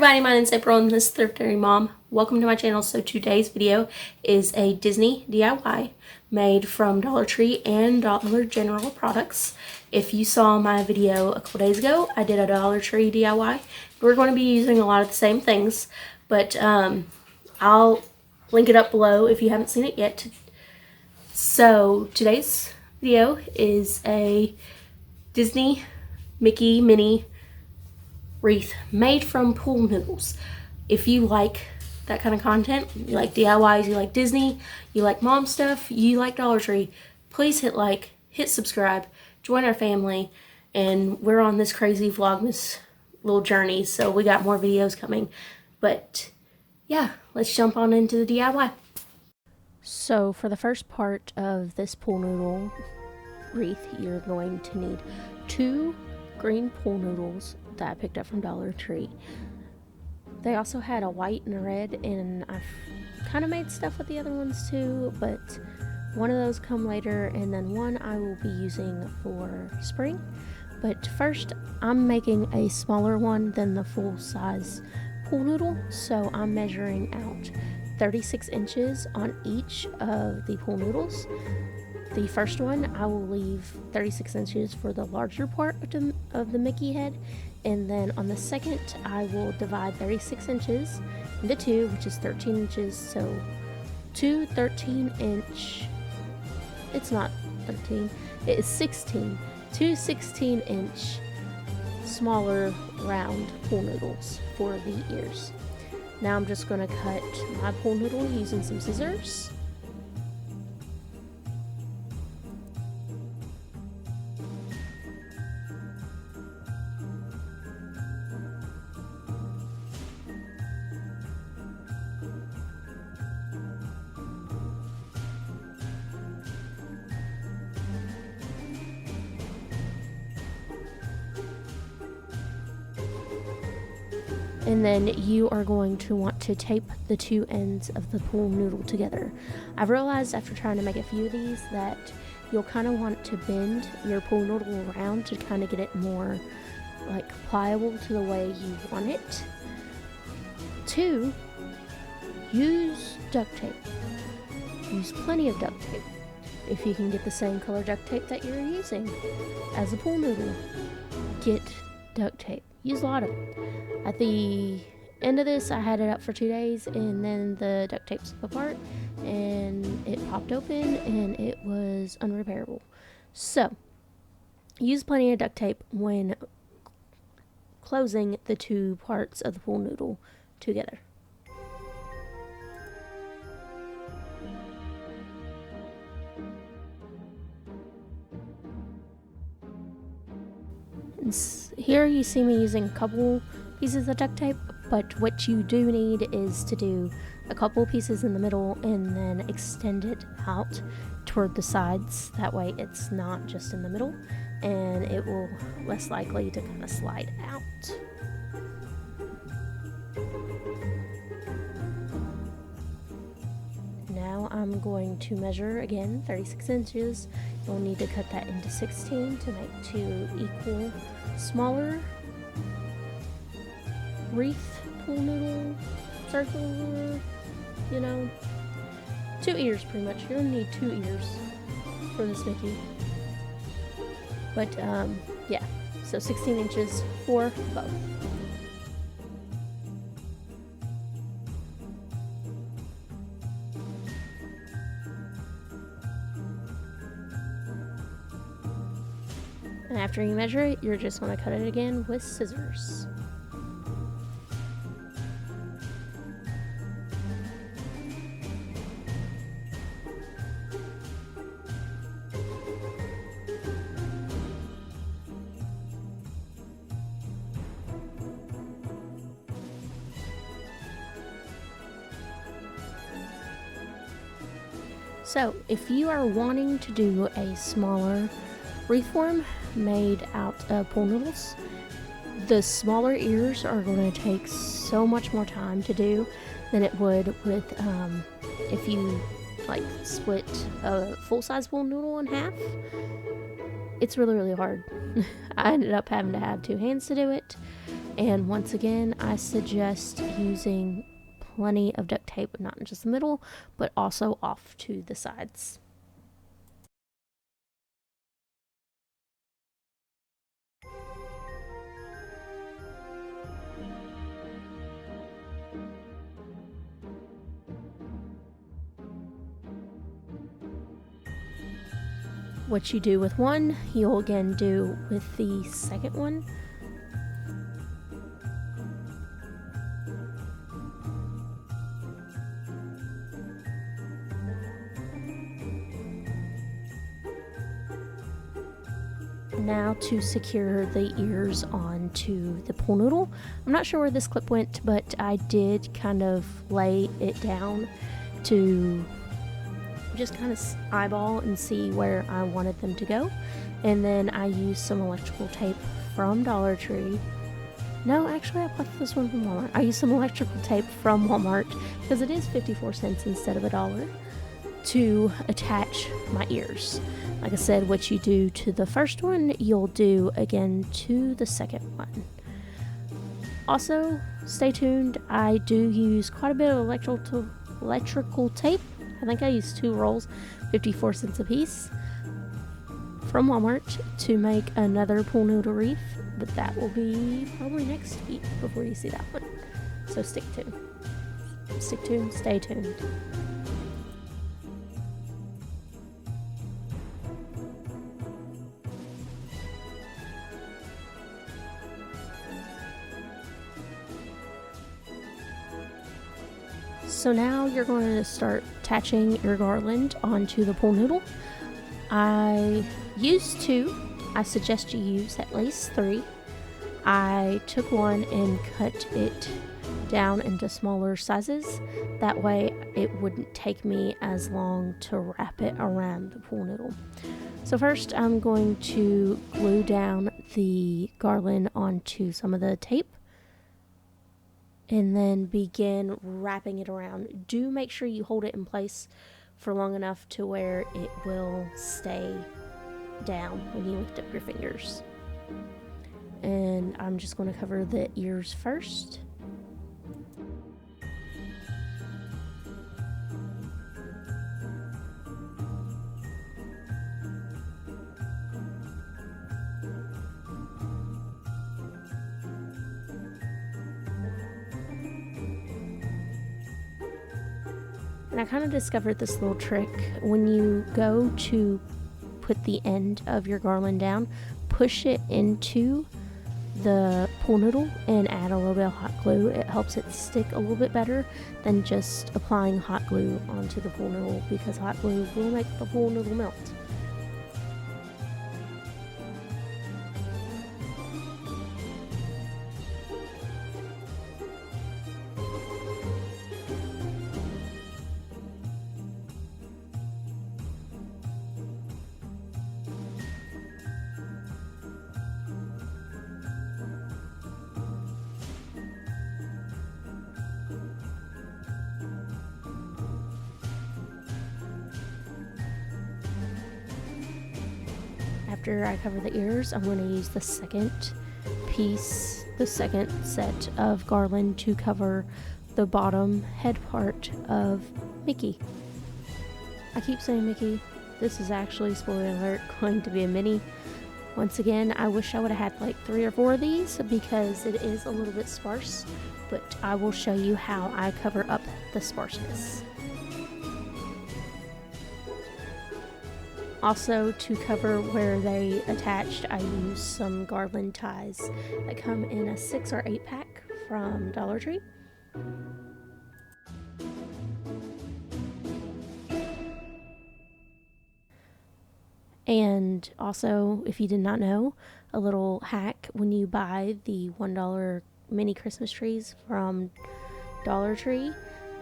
everybody, my name is April and this is Thrift Dairy Mom. Welcome to my channel. So today's video is a Disney DIY made from Dollar Tree and Dollar General products. If you saw my video a couple days ago, I did a Dollar Tree DIY. We're going to be using a lot of the same things, but I'll link it up below if you haven't seen it yet. So today's video is a Disney Mickey Minnie wreath made from pool noodles. If you like that kind of content, you like DIYs, you like Disney, you like mom stuff, you like Dollar Tree, please hit like, hit subscribe, join our family, and we're on this crazy Vlogmas little journey, so we got more videos coming. But yeah, let's jump on into the DIY. So for the first part of this pool noodle wreath, you're going to need 2 green pool noodles that I picked up from Dollar Tree. They also had a white and a red, and I've kind of made stuff with the other ones too, but one of those come later, and then one I will be using for spring. But first, I'm making a smaller one than the full-size pool noodle, so I'm measuring out 36 inches on each of the pool noodles. The first one, I will leave 36 inches for the larger part of the Mickey head, and then on the second, I will divide 36 inches into 2, which is 13 inches, so 2 13-inch, it's not 13, it is 16, 2 16-inch smaller round pool noodles for the ears. Now I'm just going to cut my pool noodle using some scissors. And then you are going to want to tape the 2 ends of the pool noodle together. I've realized after trying to make a few of these that you'll kind of want to bend your pool noodle around to kind of get it more like pliable to the way you want it. 2, use duct tape. Use plenty of duct tape. If you can get the same color duct tape that you're using as a pool noodle, get duct tape. Use a lot of it. At the end of this, I had it up for 2 days, and then the duct tape slipped apart, and it popped open, and it was unrepairable. So, use plenty of duct tape when closing the 2 parts of the pool noodle together. Here you see me using a couple pieces of duct tape, but what you do need is to do a couple pieces in the middle and then extend it out toward the sides. That way it's not just in the middle, and it will less likely to kind of slide out. Now I'm going to measure again 36 inches. You'll need to cut that into 16 to make 2 equal smaller wreath pool noodle circular, 2 ears pretty much. You're gonna need 2 ears for this Mickey. But yeah, so 16 inches for both. And after you measure it, you're just going to cut it again with scissors. So, if you are wanting to do a smaller wreath form made out of pool noodles, the smaller ears are going to take so much more time to do than it would with if you like split a full-size pool noodle in half. It's really hard. I ended up having to have 2 hands to do it, And once again, I suggest using plenty of duct tape, not in just the middle, but also off to the sides. What you do with one, you'll again do with the second one. Now to secure the ears onto the pool noodle. I'm not sure where this clip went, but I did kind of lay it down to just kind of eyeball and see where I wanted them to go. And then I used some electrical tape from Dollar Tree. No, actually I bought this one from Walmart. I used some electrical tape from Walmart because it is 54 cents instead of $1 to attach my ears. Like I said, what you do to the first one, you'll do again to the second one. Also, stay tuned. I do use quite a bit of electrical tape. I think I used 2 rolls, 54 cents a piece, from Walmart to make another pool noodle wreath, but that will be probably next week before you see that one. So stay tuned, stay tuned. So now you're going to start attaching your garland onto the pool noodle. I used 2. I suggest you use at least 3. I took one and cut it down into smaller sizes. That way it wouldn't take me as long to wrap it around the pool noodle. So first I'm going to glue down the garland onto some of the tape, and then begin wrapping it around. Do make sure you hold it in place for long enough to where it will stay down when you lift up your fingers. And I'm just going to cover the ears first. And I kind of discovered this little trick. When you go to put the end of your garland down, push it into the pool noodle and add a little bit of hot glue. It helps it stick a little bit better than just applying hot glue onto the pool noodle, because hot glue will make the pool noodle melt. After I cover the ears, I'm going to use the second piece, the second set of garland to cover the bottom head part of Mickey. I keep saying Mickey. This is actually, spoiler alert, going to be a Minnie. Once again, I wish I would have had like 3 or 4 of these because it is a little bit sparse, but I will show you how I cover up the sparseness. Also, to cover where they attached, I use some garland ties that come in a 6 or 8 pack from Dollar Tree. And also, if you did not know, a little hack: when you buy the $1 mini Christmas trees from Dollar Tree,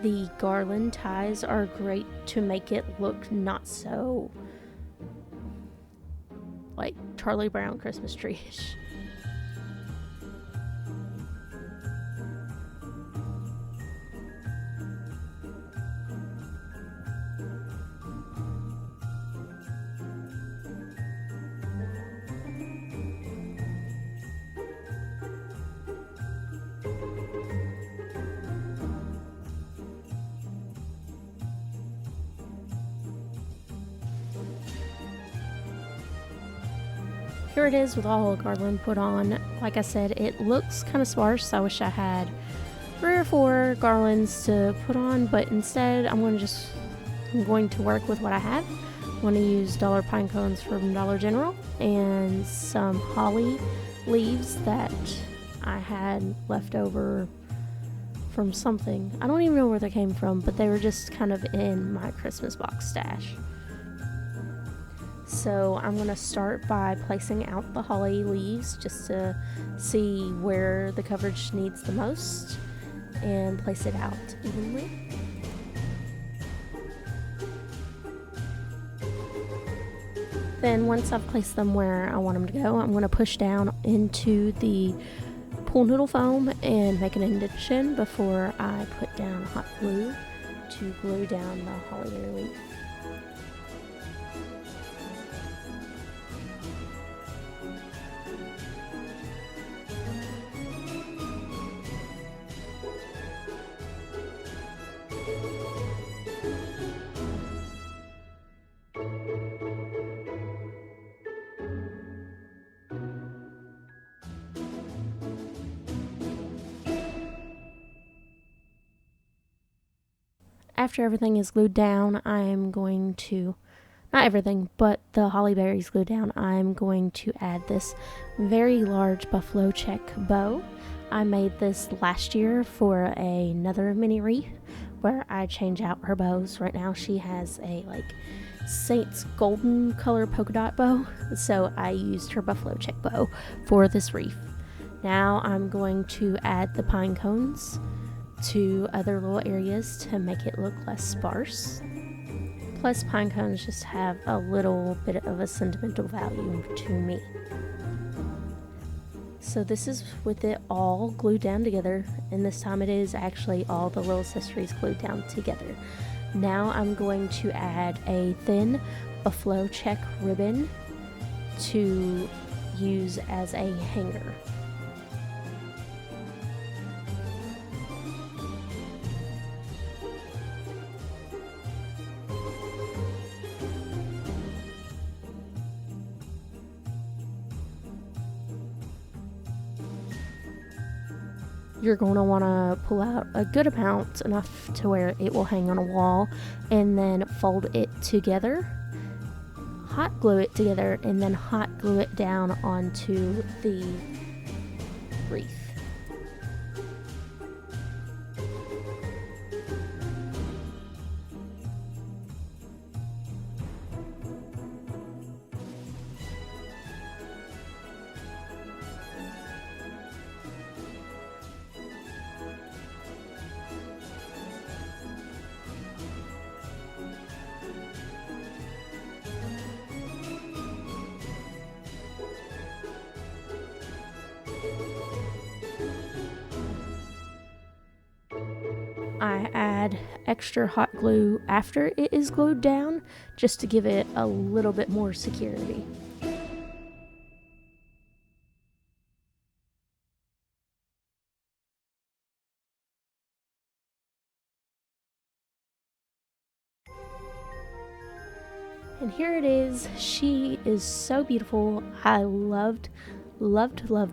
the garland ties are great to make it look not so like Charlie Brown Christmas tree-ish. here it is with all Garland put on. Like I said, it looks kind of sparse. I wish I had 3 or 4 garlands to put on, but instead I'm going to work with what I have. I'm going to use dollar pine cones from Dollar General and some holly leaves that I had left over from something. I don't even know where they came from, but they were just kind of in my Christmas box stash. So I'm going to start by placing out the holly leaves just to see where the coverage needs the most and place it out evenly. Then once I've placed them where I want them to go, I'm going to push down into the pool noodle foam and make an indentation before I put down hot glue to glue down the holly leaf. After everything is glued down, I'm going to, not everything, but the holly berries glued down, I'm going to add this very large buffalo check bow. I made this last year for another mini wreath where I change out her bows. Right now she has a Saint's golden color polka dot bow, so I used her buffalo check bow for this wreath. Now I'm going to add the pine cones to other little areas to make it look less sparse. Plus, pine cones just have a little bit of a sentimental value to me. So this is with it all glued down together, and this time it is actually all the little accessories glued down together. Now I'm going to add a thin buffalo check ribbon to use as a hanger. You're going to want to pull out a good amount, enough to where it will hang on a wall, and then fold it together, hot glue it together, and then hot glue it down onto the wreath. I add extra hot glue after it is glued down just to give it a little bit more security. And here it is. She is so beautiful. I loved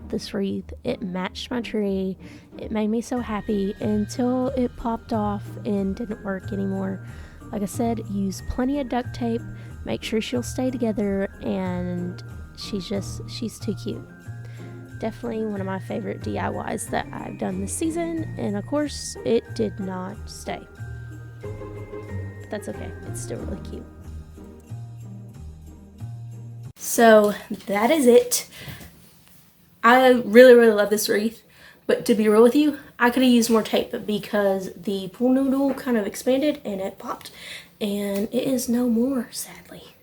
this wreath. It matched my tree. It made me so happy until it popped off and didn't work anymore. Like I said, use plenty of duct tape. Make sure she'll stay together, and she's too cute. Definitely one of my favorite DIYs that I've done this season, and of course it did not stay. But that's okay. It's still really cute. So that is it. I really love this wreath, but to be real with you, I could have used more tape because the pool noodle kind of expanded and it popped, and it is no more, sadly.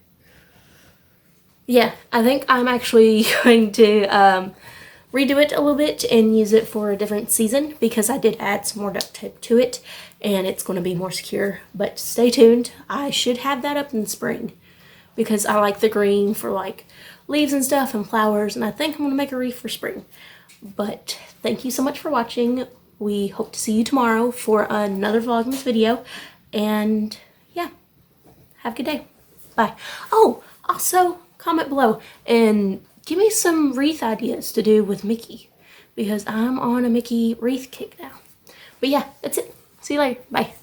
Yeah, I think I'm actually going to redo it a little bit and use it for a different season because I did add some more duct tape to it and it's going to be more secure. But stay tuned. I should have that up in spring because I like the green for leaves and stuff and flowers, and I think I'm going to make a wreath for spring. But thank you so much for watching. We hope to see you tomorrow for another Vlogmas video, and yeah, have a good day. Bye. Oh, also comment below and give me some wreath ideas to do with Mickey, because I'm on a Mickey wreath kick now. But yeah, that's it. See you later. Bye.